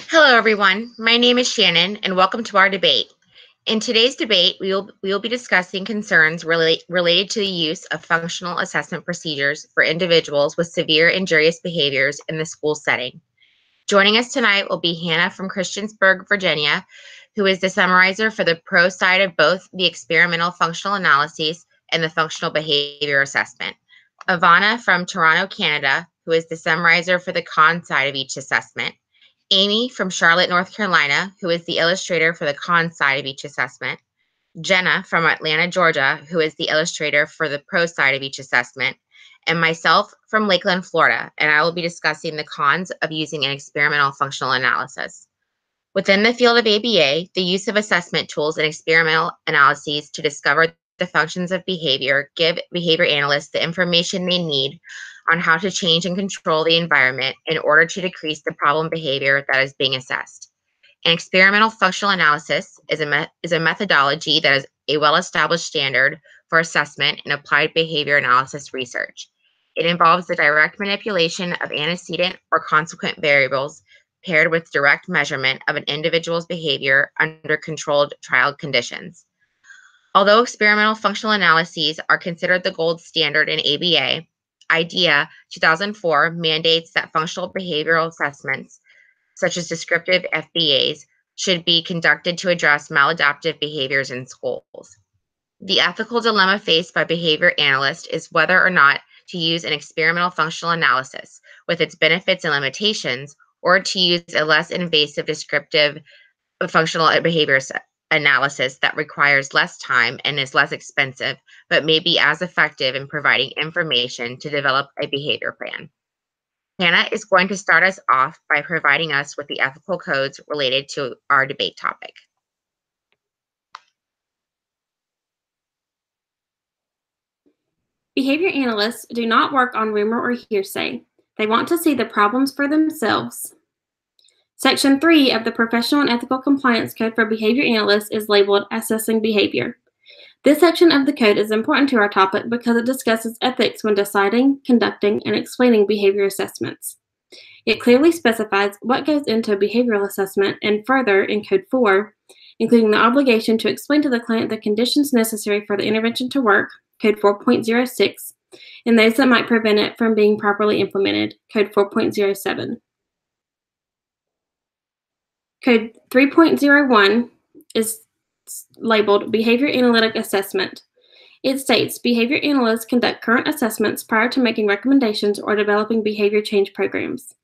Hello, everyone. My name is Shannon, and welcome to our debate. In today's debate, we will be discussing concerns related to the use of functional assessment procedures for individuals with severe injurious behaviors in the school setting. Joining us tonight will be Hannah from Christiansburg, Virginia, who is the summarizer for the pro side of both the experimental functional analyses and the functional behavior assessment. Ivana from Toronto, Canada, who is the summarizer for the con side of each assessment. Amy from Charlotte, North Carolina, who is the illustrator for the con side of each assessment. Jenna from Atlanta, Georgia, who is the illustrator for the pro side of each assessment. And myself from Lakeland, Florida, and I will be discussing the cons of using an experimental functional analysis. Within the field of ABA, the use of assessment tools and experimental analyses to discover the functions of behavior give behavior analysts the information they need on how to change and control the environment in order to decrease the problem behavior that is being assessed. An experimental functional analysis is a methodology that is a well-established standard for assessment in applied behavior analysis research. It involves the direct manipulation of antecedent or consequent variables paired with direct measurement of an individual's behavior under controlled trial conditions. Although experimental functional analyses are considered the gold standard in ABA, IDEA 2004 mandates that functional behavioral assessments, such as descriptive FBAs, should be conducted to address maladaptive behaviors in schools. The ethical dilemma faced by behavior analysts is whether or not to use an experimental functional analysis with its benefits and limitations, or to use a less invasive descriptive functional behavior analysis that requires less time and is less expensive, but may be as effective in providing information to develop a behavior plan. Hannah is going to start us off by providing us with the ethical codes related to our debate topic. Behavior analysts do not work on rumor or hearsay. They want to see the problems for themselves. Section 3 of the Professional and Ethical Compliance Code for Behavior Analysts is labeled Assessing Behavior. This section of the code is important to our topic because it discusses ethics when deciding, conducting, and explaining behavior assessments. It clearly specifies what goes into a behavioral assessment and further in Code 4, including the obligation to explain to the client the conditions necessary for the intervention to work, Code 4.06, and those that might prevent it from being properly implemented, Code 4.07. Code 3.01 is labeled Behavior Analytic Assessment. It states behavior analysts conduct current assessments prior to making recommendations or developing behavior change programs.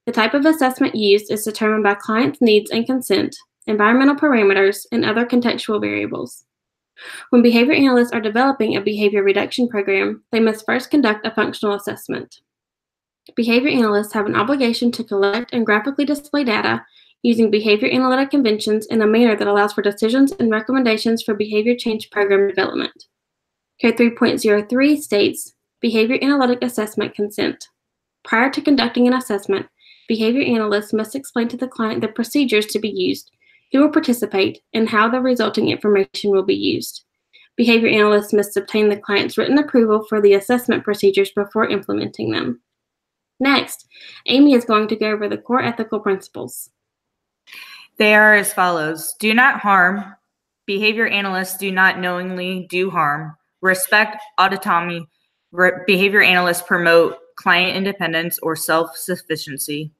The type of assessment used is determined by clients' needs and consent, environmental parameters, and other contextual variables. When behavior analysts are developing a behavior reduction program, they must first conduct a functional assessment. Behavior analysts have an obligation to collect and graphically display data using behavior analytic conventions in a manner that allows for decisions and recommendations for behavior change program development. Code 3.03 states behavior analytic assessment consent. Prior to conducting an assessment, behavior analysts must explain to the client the procedures to be used, who will participate, and how the resulting information will be used. Behavior analysts must obtain the client's written approval for the assessment procedures before implementing them. Next, Amy is going to go over the core ethical principles. They are as follows. Do not harm. Behavior analysts do not knowingly do harm. Respect autonomy. Behavior analysts promote client independence or self-sufficiency.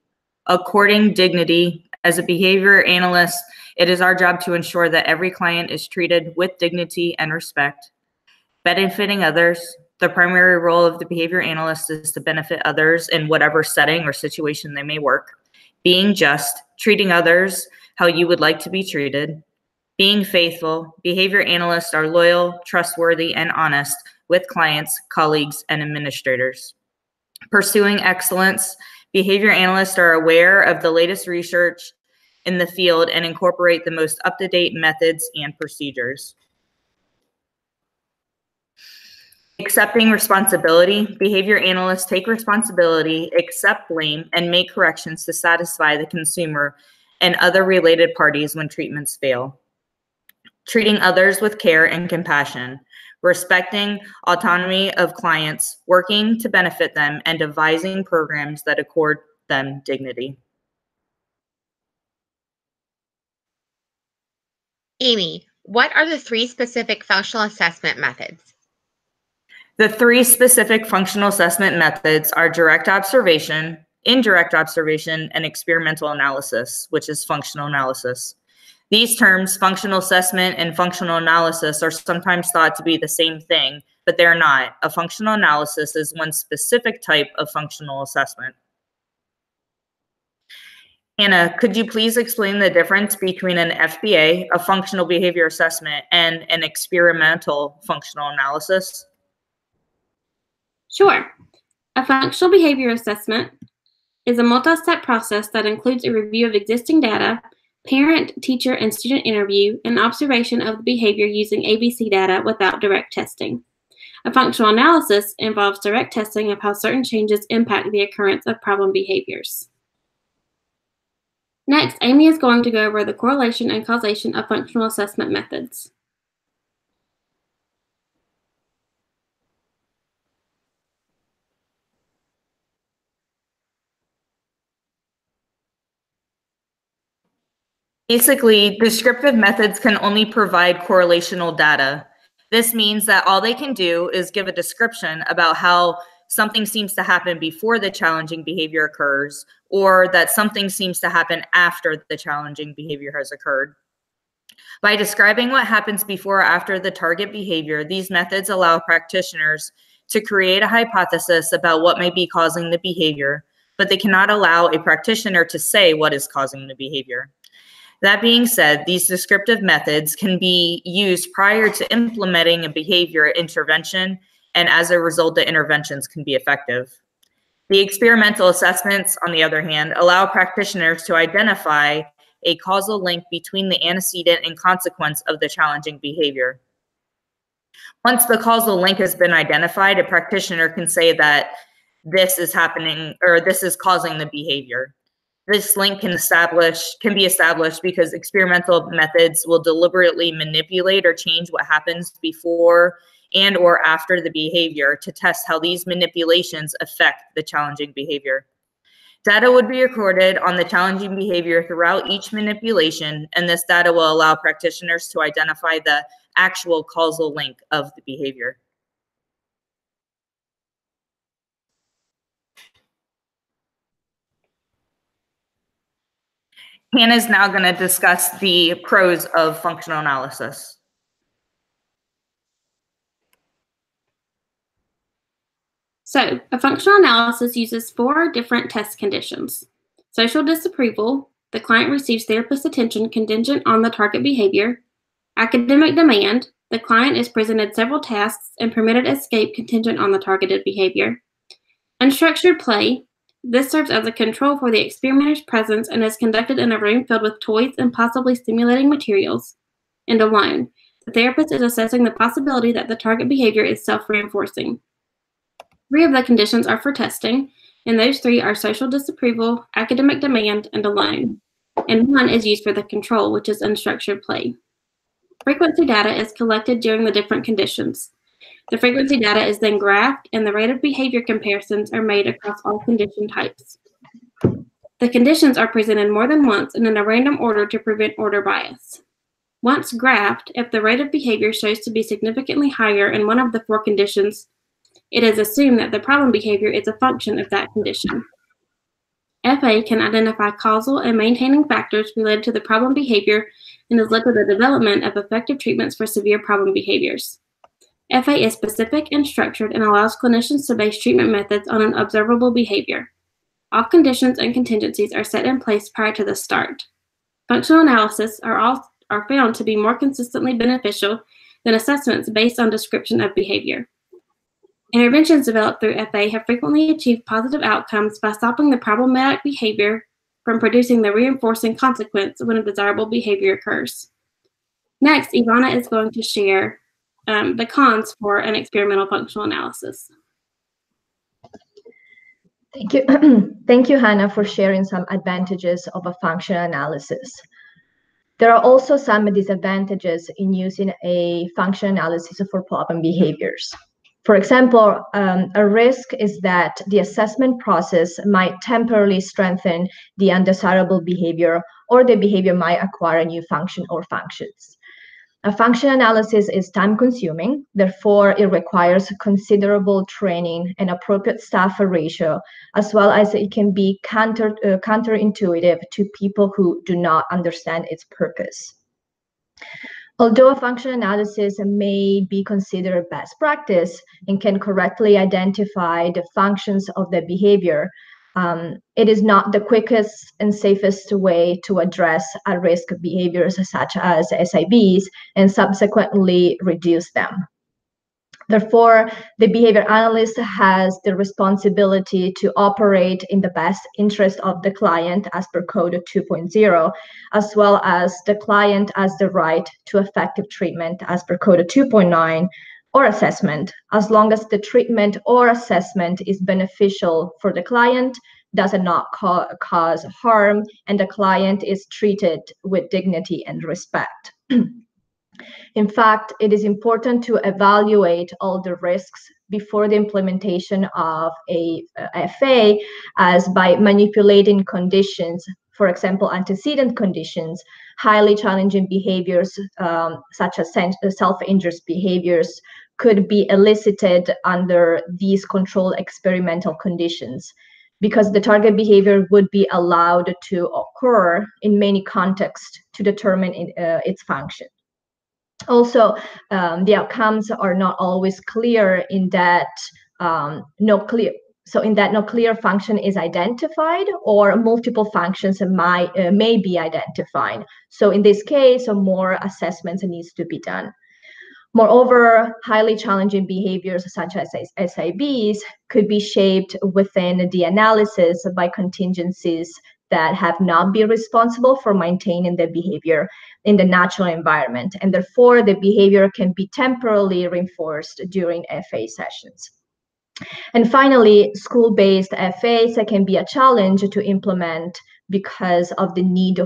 According dignity. As a behavior analyst, it is our job to ensure that every client is treated with dignity and respect. Benefiting others. The primary role of the behavior analyst is to benefit others in whatever setting or situation they may work. Being just. Treating others how you would like to be treated. Being faithful. Behavior analysts are loyal, trustworthy, and honest with clients, colleagues, and administrators. Pursuing excellence. Behavior analysts are aware of the latest research in the field and incorporate the most up-to-date methods and procedures. Accepting responsibility. Behavior analysts take responsibility, accept blame, and make corrections to satisfy the consumer and other related parties when treatments fail. Treating others with care and compassion. Respecting autonomy of clients, working to benefit them, and devising programs that accord them dignity. Amy, what are the 3 specific functional assessment methods? The 3 specific functional assessment methods are direct observation, indirect observation, and experimental analysis, which is functional analysis. These terms, functional assessment and functional analysis, are sometimes thought to be the same thing, but they're not. A functional analysis is one specific type of functional assessment. Hannah, could you please explain the difference between an FBA, a functional behavior assessment, and an experimental functional analysis? Sure. A functional behavior assessment is a multi-step process that includes a review of existing data, parent, teacher, and student interview, and observation of the behavior using ABC data without direct testing. A functional analysis involves direct testing of how certain changes impact the occurrence of problem behaviors. Next, Amy is going to go over the correlation and causation of functional assessment methods. Basically, descriptive methods can only provide correlational data. This means that all they can do is give a description about how something seems to happen before the challenging behavior occurs, or that something seems to happen after the challenging behavior has occurred. By describing what happens before or after the target behavior, these methods allow practitioners to create a hypothesis about what may be causing the behavior, but they cannot allow a practitioner to say what is causing the behavior. That being said, these descriptive methods can be used prior to implementing a behavior intervention, and as a result, the interventions can be effective. The experimental assessments, on the other hand, allow practitioners to identify a causal link between the antecedent and consequence of the challenging behavior. Once the causal link has been identified, a practitioner can say that this is happening, or this is causing the behavior. This link can be established because experimental methods will deliberately manipulate or change what happens before and or after the behavior to test how these manipulations affect the challenging behavior. Data would be recorded on the challenging behavior throughout each manipulation, and this data will allow practitioners to identify the actual causal link of the behavior. Hannah is now going to discuss the pros of functional analysis. So, a functional analysis uses 4 different test conditions. Social disapproval, the client receives therapist attention contingent on the target behavior. Academic demand, the client is presented several tasks and permitted escape contingent on the targeted behavior. Unstructured play, this serves as a control for the experimenter's presence and is conducted in a room filled with toys and possibly stimulating materials. And alone, the therapist is assessing the possibility that the target behavior is self-reinforcing. 3 of the conditions are for testing, and those 3 are social disapproval, academic demand, and alone. And 1 is used for the control, which is unstructured play. Frequency data is collected during the different conditions. The frequency data is then graphed, and the rate of behavior comparisons are made across all condition types. The conditions are presented more than once and in a random order to prevent order bias. Once graphed, if the rate of behavior shows to be significantly higher in one of the 4 conditions, it is assumed that the problem behavior is a function of that condition. FA can identify causal and maintaining factors related to the problem behavior and has led to the development of effective treatments for severe problem behaviors. FA is specific and structured and allows clinicians to base treatment methods on an observable behavior. All conditions and contingencies are set in place prior to the start. Functional analysis are found to be more consistently beneficial than assessments based on description of behavior. Interventions developed through FA have frequently achieved positive outcomes by stopping the problematic behavior from producing the reinforcing consequence when a desirable behavior occurs. Next, Ivana is going to share the cons for an experimental functional analysis. Thank you. Thank you, Hannah, for sharing some advantages of a functional analysis. There are also some disadvantages in using a functional analysis for problem behaviors. For example, a risk is that the assessment process might temporarily strengthen the undesirable behavior, or the behavior might acquire a new function or functions. A function analysis is time-consuming, therefore it requires considerable training and appropriate staff ratio, as well as it can be counterintuitive to people who do not understand its purpose. Although a function analysis may be considered best practice and can correctly identify the functions of the behavior, it is not the quickest and safest way to address at-risk behaviors such as SIBs and subsequently reduce them. Therefore, the behavior analyst has the responsibility to operate in the best interest of the client as per Code 2.0, as well as the client has the right to effective treatment as per Code 2.9, or assessment, as long as the treatment or assessment is beneficial for the client, does not cause harm, and the client is treated with dignity and respect. In fact, it is important to evaluate all the risks before the implementation of a FA, as by manipulating conditions, for example, antecedent conditions, highly challenging behaviors such as self-injurious behaviors could be elicited under these controlled experimental conditions, because the target behavior would be allowed to occur in many contexts to determine its function. Also, the outcomes are not always clear in that no clear function is identified, or multiple functions may be identified. So in this case, more assessments needs to be done. Moreover, highly challenging behaviors such as SIBs could be shaped within the analysis by contingencies that have not been responsible for maintaining the behavior in the natural environment, and therefore the behavior can be temporarily reinforced during FA sessions. And finally, school-based FAs can be a challenge to implement because of the need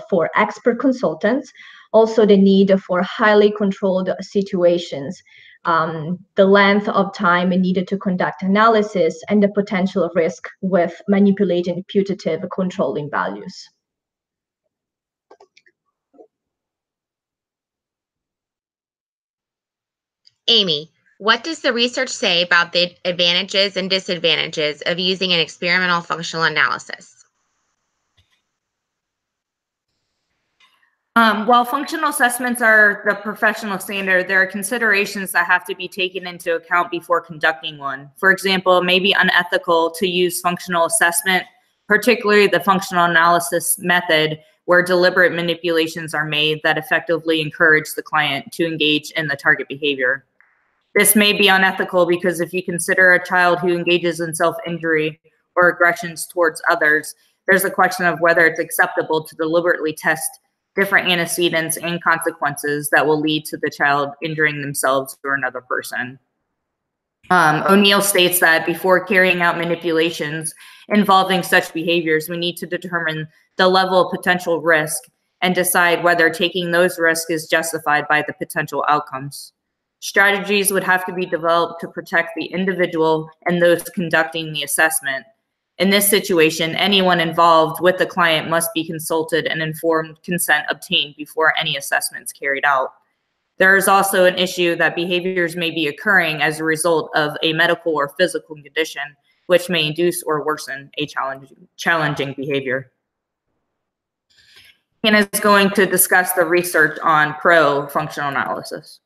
for expert consultants, also the need for highly controlled situations, the length of time needed to conduct analysis, and the potential risk with manipulating putative controlling values. Amy, what does the research say about the advantages and disadvantages of using an experimental functional analysis? While functional assessments are the professional standard, there are considerations that have to be taken into account before conducting one. For example, it may be unethical to use functional assessment, particularly the functional analysis method, where deliberate manipulations are made that effectively encourage the client to engage in the target behavior. This may be unethical because if you consider a child who engages in self-injury or aggressions towards others, there's a question of whether it's acceptable to deliberately test different antecedents and consequences that will lead to the child injuring themselves or another person. O'Neill states that before carrying out manipulations involving such behaviors, we need to determine the level of potential risk and decide whether taking those risks is justified by the potential outcomes. Strategies would have to be developed to protect the individual and those conducting the assessment. In this situation, anyone involved with the client must be consulted and informed consent obtained before any assessments carried out. There is also an issue that behaviors may be occurring as a result of a medical or physical condition, which may induce or worsen a challenging behavior. Hannah is going to discuss the research on pro-functional analysis.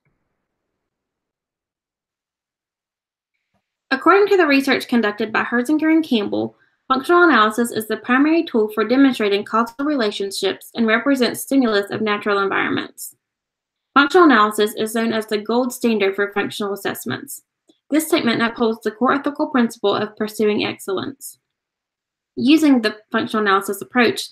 According to the research conducted by Herzinger and Campbell, functional analysis is the primary tool for demonstrating causal relationships and represents stimulus of natural environments. Functional analysis is known as the gold standard for functional assessments. This statement upholds the core ethical principle of pursuing excellence. Using the functional analysis approach,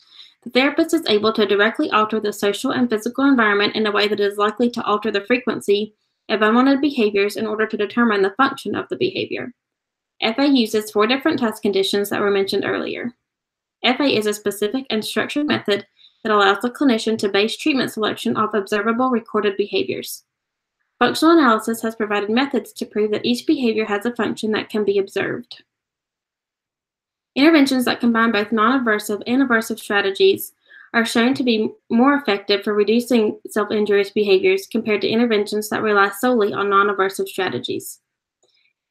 the therapist is able to directly alter the social and physical environment in a way that is likely to alter the frequency of unwanted behaviors in order to determine the function of the behavior. FA uses 4 different test conditions that were mentioned earlier. FA is a specific and structured method that allows the clinician to base treatment selection off observable recorded behaviors. Functional analysis has provided methods to prove that each behavior has a function that can be observed. Interventions that combine both non-aversive and aversive strategies are shown to be more effective for reducing self-injurious behaviors compared to interventions that rely solely on non-aversive strategies.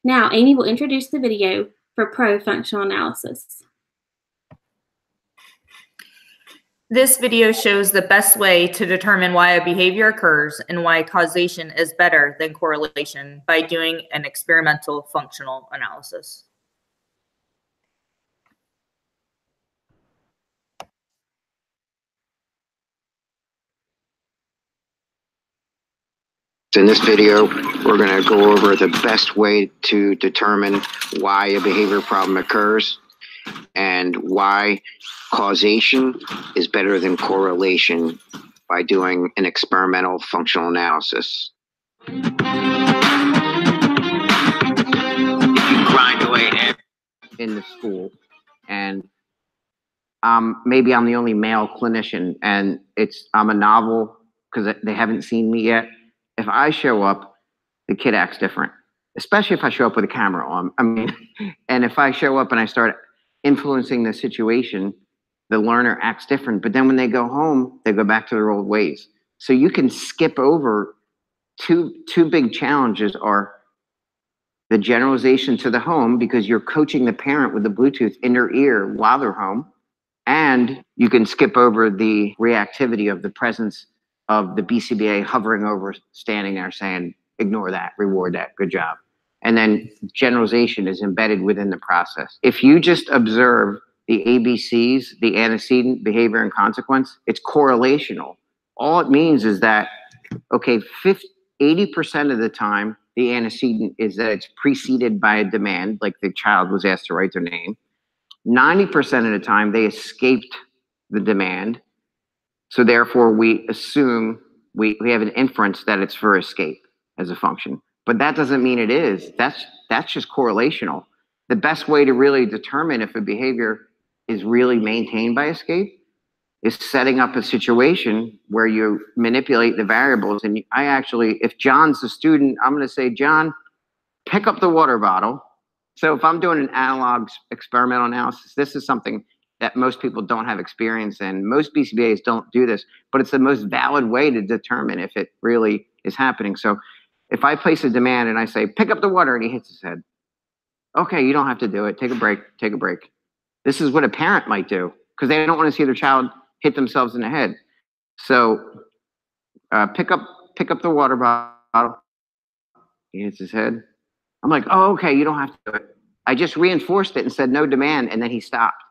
Now, Amy will introduce the video for pro-functional analysis. This video shows the best way to determine why a behavior occurs and why causation is better than correlation by doing an experimental functional analysis. In this video, we're going to go over the best way to determine why a behavior problem occurs and why causation is better than correlation by doing an experimental functional analysis. If you grind away in the school, and maybe I'm the only male clinician, and I'm a novel because they haven't seen me yet. If I show up, the kid acts different, especially if I show up with a camera on. And if I show up and I start influencing the situation, the learner acts different. But then when they go home, they go back to their old ways. So you can skip over two big challenges are the generalization to the home, because you're coaching the parent with the Bluetooth in their ear while they're home. And you can skip over the reactivity of the presence of the BCBA hovering over, standing there saying, ignore that, reward that, good job. And then generalization is embedded within the process. If you just observe the ABCs, the antecedent, behavior, and consequence, it's correlational. All it means is that, okay, 80% of the time, the antecedent is that it's preceded by a demand, like the child was asked to write their name. 90% of the time, they escaped the demand. So therefore, we assume we have an inference that it's for escape as a function. But that doesn't mean it is. That's just correlational. The best way to really determine if a behavior is really maintained by escape is setting up a situation where you manipulate the variables. And if John's a student, I'm going to say, John, pick up the water bottle. So if I'm doing an analog experimental analysis, this is something that most people don't have experience in. Most BCBAs don't do this, but it's the most valid way to determine if it really is happening. So if I place a demand and I say, pick up the water, and he hits his head, okay, you don't have to do it. Take a break, take a break. This is what a parent might do because they don't want to see their child hit themselves in the head. So pick up the water bottle. He hits his head. I'm like, oh, okay, you don't have to do it. I just reinforced it and said no demand, and then he stopped.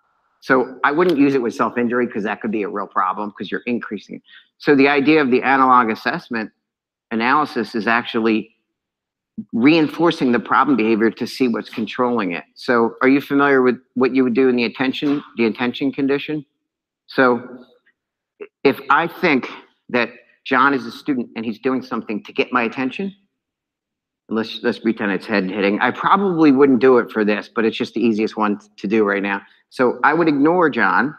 So I wouldn't use it with self-injury because that could be a real problem because you're increasing it. So the idea of the analog assessment analysis is actually reinforcing the problem behavior to see what's controlling it. So are you familiar with what you would do in the attention condition? So if I think that John is a student and he's doing something to get my attention, let's pretend it's head hitting. I probably wouldn't do it for this, but it's just the easiest one to do right now. So I would ignore John,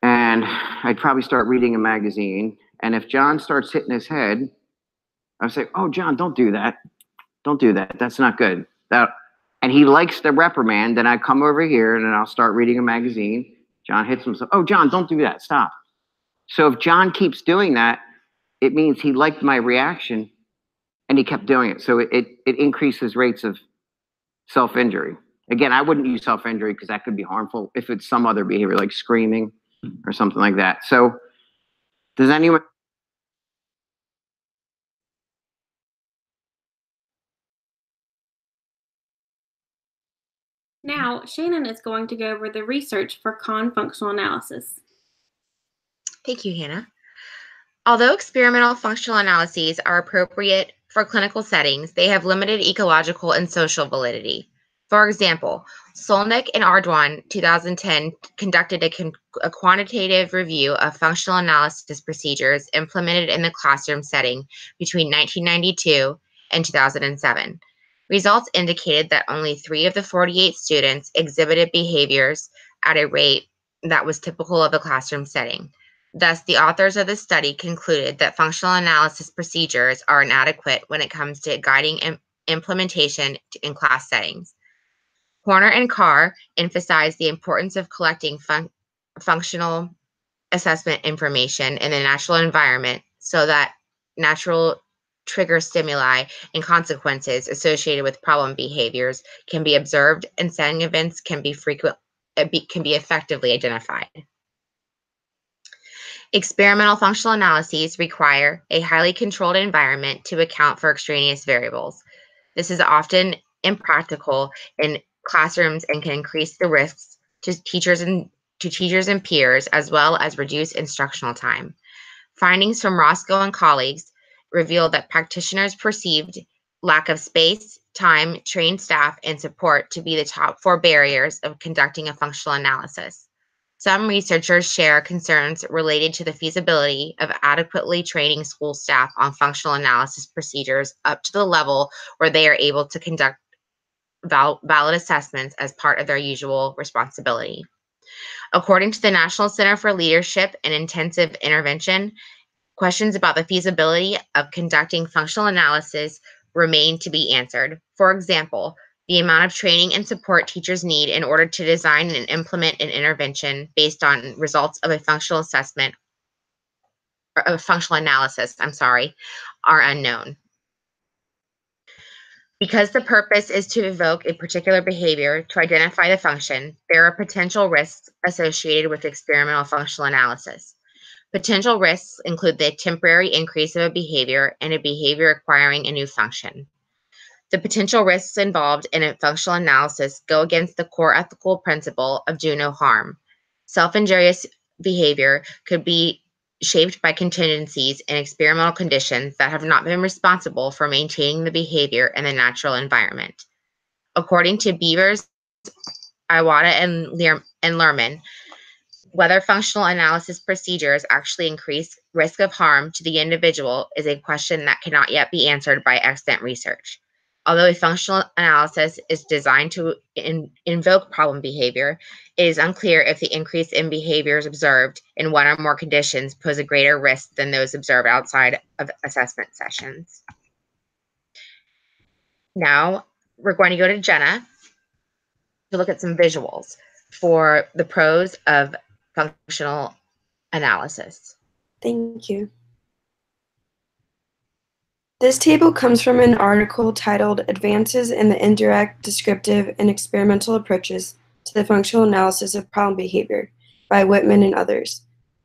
and I'd probably start reading a magazine. And if John starts hitting his head, I'd say, oh, John, don't do that. Don't do that. That's not good. And he likes the reprimand. Then I come over here and then I'll start reading a magazine. John hits himself. Oh, John, don't do that. Stop. So if John keeps doing that, it means he liked my reaction and he kept doing it. So it increases rates of self-injury. Again, I wouldn't use self-injury because that could be harmful if it's some other behavior like screaming or something like that. So does anyone? Now, Shannon is going to go over the research for functional analysis. Thank you, Hannah. Although experimental functional analyses are appropriate for clinical settings, they have limited ecological and social validity. For example, Solnick and Ardoin, 2010, conducted a quantitative review of functional analysis procedures implemented in the classroom setting between 1992 and 2007. Results indicated that only 3 of the 48 students exhibited behaviors at a rate that was typical of a classroom setting. Thus, the authors of the study concluded that functional analysis procedures are inadequate when it comes to guiding implementation in class settings. Horner and Carr emphasized the importance of collecting functional assessment information in the natural environment so that natural trigger stimuli and consequences associated with problem behaviors can be observed and setting events can be effectively identified. Experimental functional analyses require a highly controlled environment to account for extraneous variables. This is often impractical in classrooms and can increase the risks to teachers and peers, as well as reduce instructional time. Findings from Roscoe and colleagues revealed that practitioners perceived lack of space, time, trained staff, and support to be the top 4 barriers of conducting a functional analysis. Some researchers share concerns related to the feasibility of adequately training school staff on functional analysis procedures up to the level where they are able to conduct valid assessments as part of their usual responsibility. According to the National Center for Leadership and Intensive Intervention, questions about the feasibility of conducting functional analysis remain to be answered. For example, the amount of training and support teachers need in order to design and implement an intervention based on results of a functional assessment or a functional analysis, are unknown. Because the purpose is to evoke a particular behavior to identify the function, there are potential risks associated with experimental functional analysis. Potential risks include the temporary increase of a behavior and a behavior requiring a new function. The potential risks involved in a functional analysis go against the core ethical principle of do no harm. Self-injurious behavior could be shaped by contingencies in experimental conditions that have not been responsible for maintaining the behavior in the natural environment. According to Beavers, Iwata, and Lerman, whether functional analysis procedures actually increase risk of harm to the individual is a question that cannot yet be answered by extant research. Although a functional analysis is designed to invoke problem behavior, it is unclear if the increase in behaviors observed in one or more conditions pose a greater risk than those observed outside of assessment sessions. Now, we're going to go to Jenna to look at some visuals for the pros of functional analysis. Thank you. This table comes from an article titled Advances in the Indirect, Descriptive, and Experimental Approaches to the Functional Analysis of Problem Behavior by Whitman and others.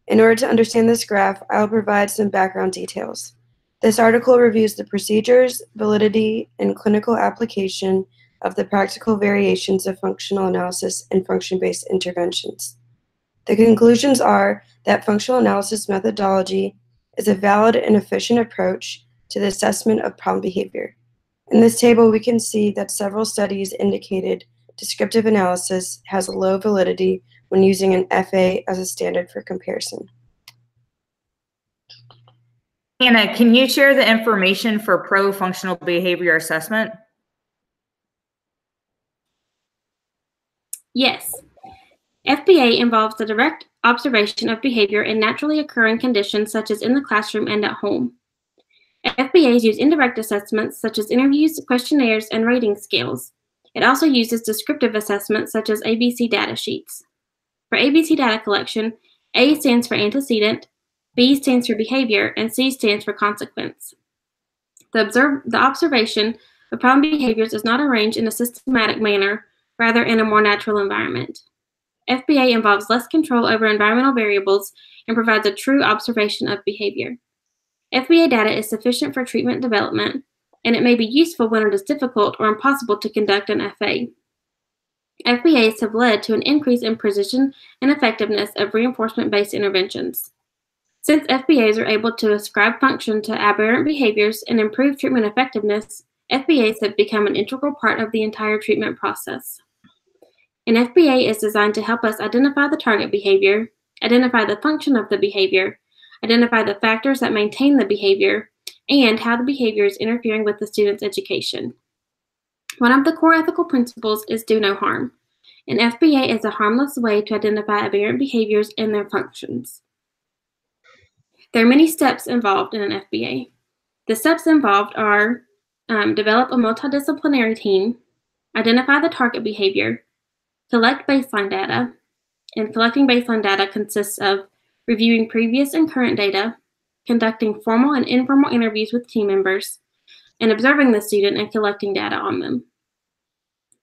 In order to understand this graph, I will provide some background details. This article reviews the procedures, validity, and clinical application of the practical variations of functional analysis and function-based interventions. The conclusions are that functional analysis methodology is a valid and efficient approach to the assessment of problem behavior. In this table, we can see that several studies indicated descriptive analysis has low validity when using an FA as a standard for comparison. Hannah, can you share the information for pro-functional behavior assessment? Yes. FBA involves the direct observation of behavior in naturally occurring conditions such as in the classroom and at home. FBAs use indirect assessments such as interviews, questionnaires, and rating scales. It also uses descriptive assessments such as ABC data sheets. For ABC data collection, A stands for antecedent, B stands for behavior, and C stands for consequence. The observation of problem behaviors is not arranged in a systematic manner, rather in a more natural environment. FBA involves less control over environmental variables and provides a true observation of behavior. FBA data is sufficient for treatment development, and it may be useful when it is difficult or impossible to conduct an FA. FBAs have led to an increase in precision and effectiveness of reinforcement-based interventions. Since FBAs are able to ascribe function to aberrant behaviors and improve treatment effectiveness, FBAs have become an integral part of the entire treatment process. An FBA is designed to help us identify the target behavior, identify the function of the behavior, identify the factors that maintain the behavior, and how the behavior is interfering with the student's education. One of the core ethical principles is do no harm. An FBA is a harmless way to identify aberrant behaviors and their functions. There are many steps involved in an FBA. The steps involved are develop a multidisciplinary team, identify the target behavior, collect baseline data, and collecting baseline data consists of reviewing previous and current data, conducting formal and informal interviews with team members, and observing the student and collecting data on them.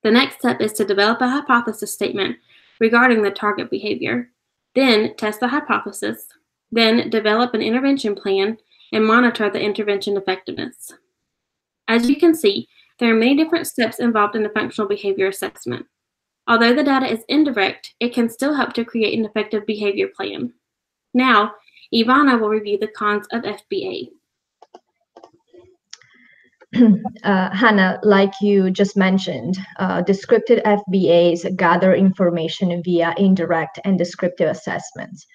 The next step is to develop a hypothesis statement regarding the target behavior, then test the hypothesis, then develop an intervention plan and monitor the intervention effectiveness. As you can see, there are many different steps involved in the functional behavior assessment. Although the data is indirect, it can still help to create an effective behavior plan. Now, Ivana will review the cons of FBA. Hannah, like you just mentioned, descriptive FBAs gather information via indirect and descriptive assessments.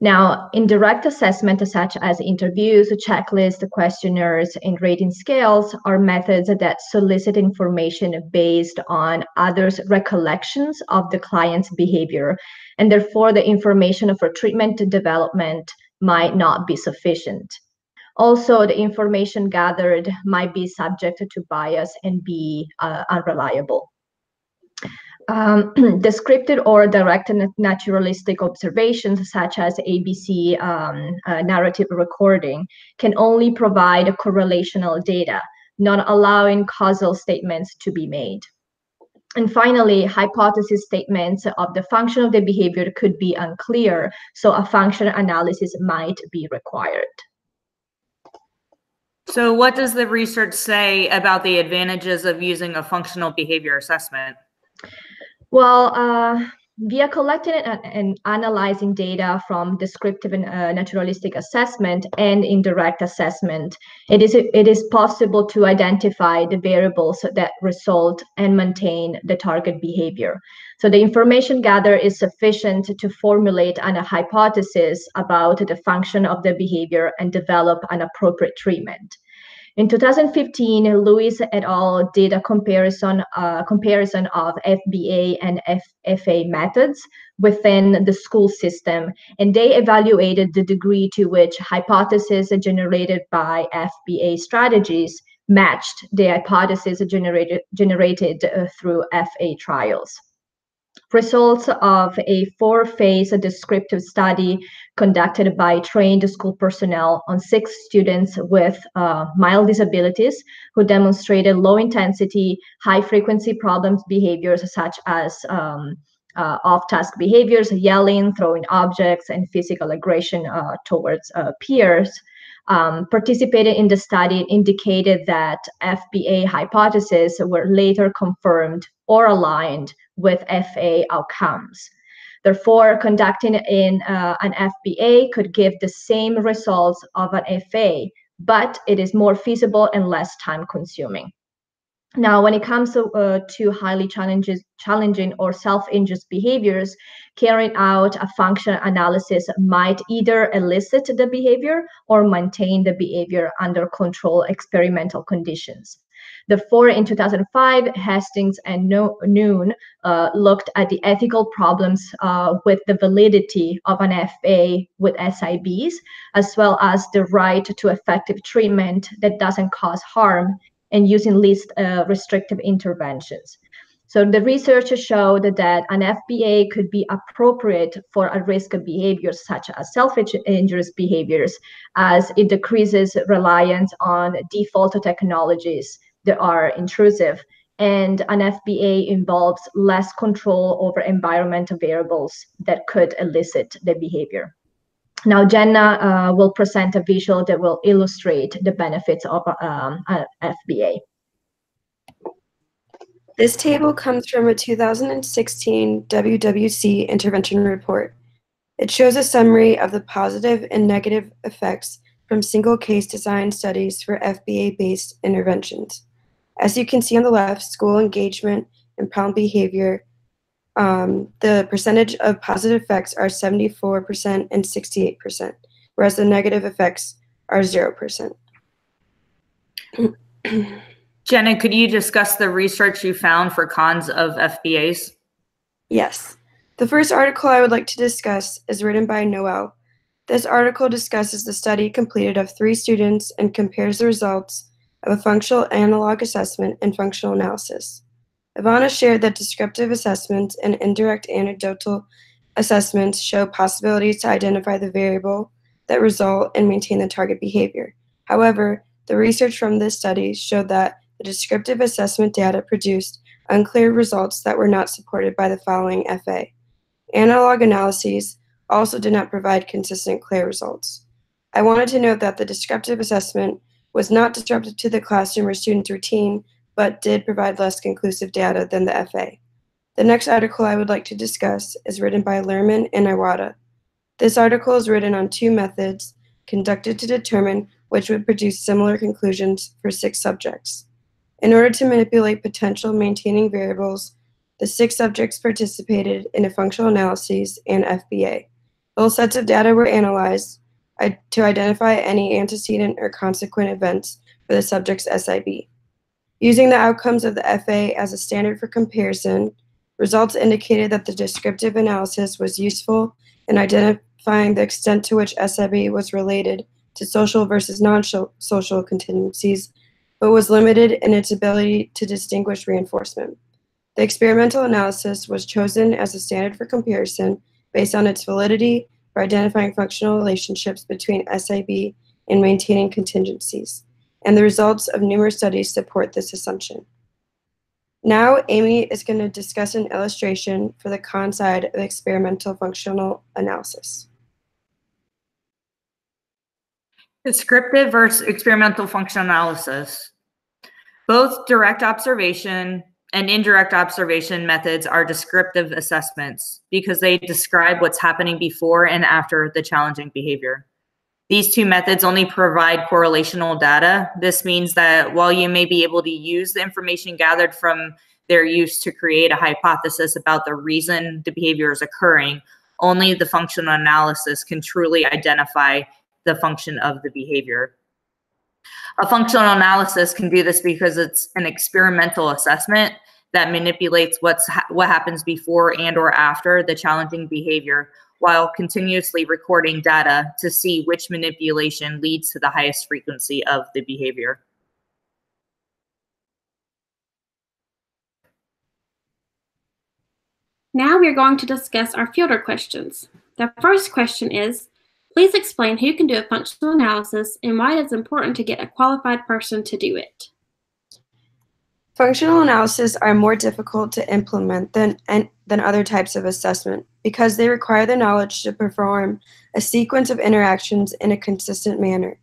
Now, indirect assessment, such as interviews, checklists, questionnaires, and rating scales, are methods that solicit information based on others' recollections of the client's behavior, and therefore the information for treatment development might not be sufficient. Also, the information gathered might be subject to bias and be unreliable. Descriptive or direct naturalistic observations, such as ABC narrative recording, can only provide correlational data, not allowing causal statements to be made. And finally, hypothesis statements of the function of the behavior could be unclear, so a function analysis might be required. So what does the research say about the advantages of using a functional behavior assessment? Well, via collecting and analyzing data from descriptive and naturalistic assessment and indirect assessment, it is possible to identify the variables that result and maintain the target behavior. So the information gathered is sufficient to formulate a hypothesis about the function of the behavior and develop an appropriate treatment. In 2015, Lewis et al. Did a comparison of FBA and FA methods within the school system, and they evaluated the degree to which hypotheses generated by FBA strategies matched the hypotheses generated through FA trials. Results of a 4-phase descriptive study conducted by trained school personnel on 6 students with mild disabilities who demonstrated low-intensity, high-frequency problems behaviors such as off-task behaviors, yelling, throwing objects, and physical aggression towards peers. Participated in the study indicated that FBA hypotheses were later confirmed or aligned with FA outcomes. Therefore, conducting in an FBA could give the same results of an FA, but it is more feasible and less time-consuming. Now, when it comes to highly challenging or self-injurious behaviors, carrying out a function analysis might either elicit the behavior or maintain the behavior under controlled experimental conditions. Therefore, in 2005, Hastings and Noon looked at the ethical problems with the validity of an FA with SIBs, as well as the right to effective treatment that doesn't cause harm and using least restrictive interventions. So the research showed that an FBA could be appropriate for at-risk behaviors such as self-injurious behaviors, as it decreases reliance on default technologies that are intrusive, and an FBA involves less control over environmental variables that could elicit the behavior. Now, Jenna will present a visual that will illustrate the benefits of an FBA. This table comes from a 2016 WWC intervention report. It shows a summary of the positive and negative effects from single case design studies for FBA-based interventions. As you can see on the left, school engagement and problem behavior, the percentage of positive effects are 74% and 68%, whereas the negative effects are 0%. Jenna, could you discuss the research you found for cons of FBAs? Yes. The first article I would like to discuss is written by Noel. This article discusses the study completed of 3 students and compares the results of a functional analog assessment and functional analysis. Ivana shared that descriptive assessments and indirect anecdotal assessments show possibilities to identify the variable that result and maintain the target behavior. However, the research from this study showed that the descriptive assessment data produced unclear results that were not supported by the following FA. Analog analyses also did not provide consistent, clear results. I wanted to note that the descriptive assessment was not disruptive to the classroom or student's routine, but did provide less conclusive data than the FA. The next article I would like to discuss is written by Lerman and Iwata. This article is written on 2 methods conducted to determine which would produce similar conclusions for 6 subjects. In order to manipulate potential maintaining variables, the 6 subjects participated in a functional analysis and FBA. Both sets of data were analyzed to identify any antecedent or consequent events for the subject's SIB. Using the outcomes of the FA as a standard for comparison, results indicated that the descriptive analysis was useful in identifying the extent to which SIB was related to social versus non-social contingencies, but was limited in its ability to distinguish reinforcement. The experimental analysis was chosen as a standard for comparison based on its validity for identifying functional relationships between SIB and maintaining contingencies, and the results of numerous studies support this assumption. Now, Amy is going to discuss an illustration for the con side of experimental functional analysis. Descriptive versus experimental functional analysis. Both direct observation and indirect observation methods are descriptive assessments because they describe what's happening before and after the challenging behavior. These 2 methods only provide correlational data. This means that while you may be able to use the information gathered from their use to create a hypothesis about the reason the behavior is occurring, only the functional analysis can truly identify the function of the behavior. A functional analysis can do this because it's an experimental assessment that manipulates what happens before and or after the challenging behavior, while continuously recording data to see which manipulation leads to the highest frequency of the behavior. Now we are going to discuss our fielder questions. The first question is, please explain who can do a functional analysis and why it is important to get a qualified person to do it. Functional analysis are more difficult to implement than other types of assessment because they require the knowledge to perform a sequence of interactions in a consistent manner.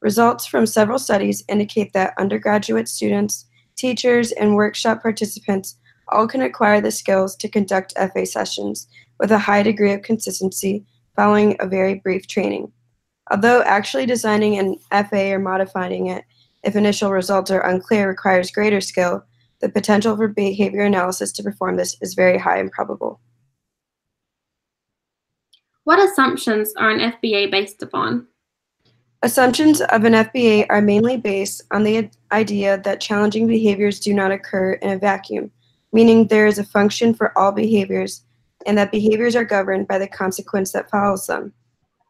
Results from several studies indicate that undergraduate students, teachers, and workshop participants all can acquire the skills to conduct FA sessions with a high degree of consistency following a very brief training. Although actually designing an FA or modifying it, if initial results are unclear, requires greater skill, the potential for behavior analysis to perform this is very high and probable. What assumptions are an FBA based upon? Assumptions of an FBA are mainly based on the idea that challenging behaviors do not occur in a vacuum, meaning there is a function for all behaviors and that behaviors are governed by the consequence that follows them.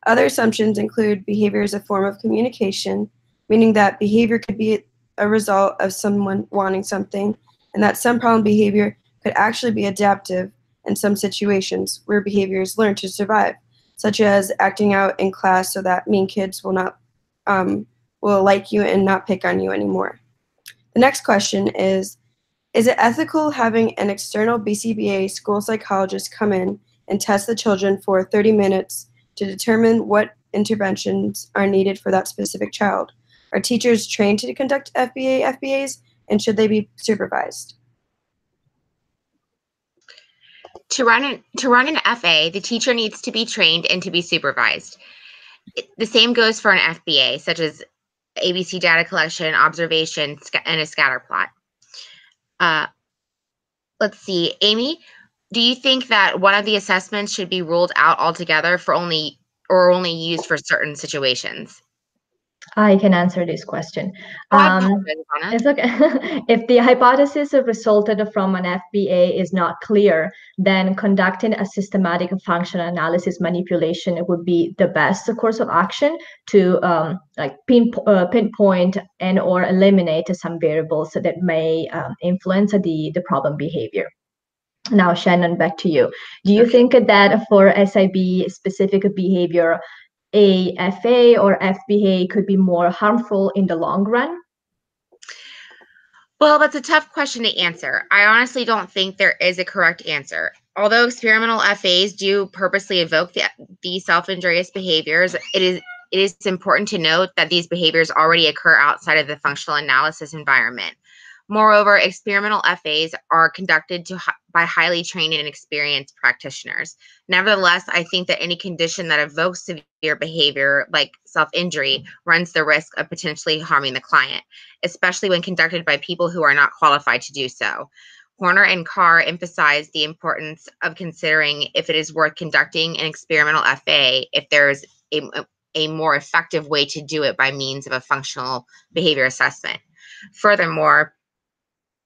Other assumptions include behavior as a form of communication, meaning that behavior could be a result of someone wanting something, and that some problem behavior could actually be adaptive in some situations where behaviors learn to survive, such as acting out in class so that mean kids will like you and not pick on you anymore. The next question is it ethical having an external BCBA school psychologist come in and test the children for 30 minutes to determine what interventions are needed for that specific child? Are teachers trained to conduct FBAs, and should they be supervised? To run an FA, the teacher needs to be trained and to be supervised. The same goes for an FBA, such as ABC data collection, observation, and a scatter plot. Let's see, Amy, do you think that one of the assessments should be ruled out altogether only used for certain situations? I can answer this question. It's okay. If the hypothesis resulted from an FBA is not clear, then conducting a systematic functional analysis manipulation would be the best course of action to pinpoint and or eliminate some variables that may influence the problem behavior. Now, Shannon, back to you. Do you think that for SIB specific behavior, a FA or FBA could be more harmful in the long run? Well, that's a tough question to answer. I honestly don't think there is a correct answer. Although experimental FAs do purposely evoke the self-injurious behaviors, it is important to note that these behaviors already occur outside of the functional analysis environment. Moreover, experimental FAs are conducted by highly trained and experienced practitioners. Nevertheless, I think that any condition that evokes severe behavior like self-injury runs the risk of potentially harming the client, especially when conducted by people who are not qualified to do so. Horner and Carr emphasize the importance of considering if it is worth conducting an experimental FA if there is a more effective way to do it by means of a functional behavior assessment. Furthermore,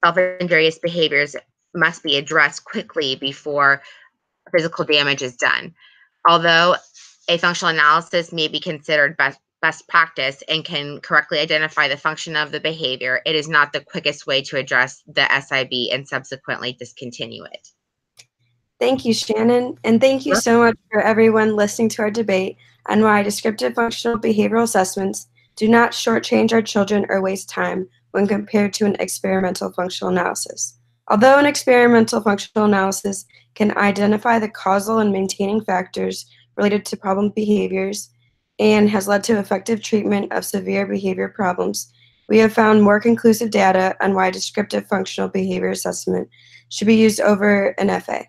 self-injurious behaviors must be addressed quickly before physical damage is done. Although a functional analysis may be considered best practice and can correctly identify the function of the behavior, it is not the quickest way to address the SIB and subsequently discontinue it. Thank you, Shannon. And thank you so much for everyone listening to our debate on why descriptive functional behavioral assessments do not shortchange our children or waste time when compared to an experimental functional analysis. Although an experimental functional analysis can identify the causal and maintaining factors related to problem behaviors and has led to effective treatment of severe behavior problems, we have found more conclusive data on why descriptive functional behavior assessment should be used over an FA.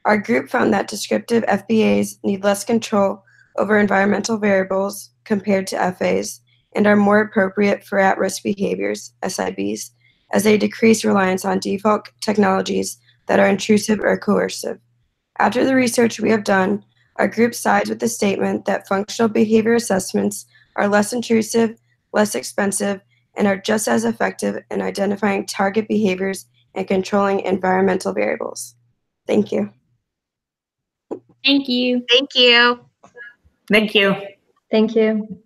Our group found that descriptive FBAs need less control over environmental variables compared to FAs and are more appropriate for at-risk behaviors, SIBs, as they decrease reliance on default technologies that are intrusive or coercive. After the research we have done, our group sides with the statement that functional behavior assessments are less intrusive, less expensive, and are just as effective in identifying target behaviors and controlling environmental variables. Thank you. Thank you. Thank you. Thank you. Thank you.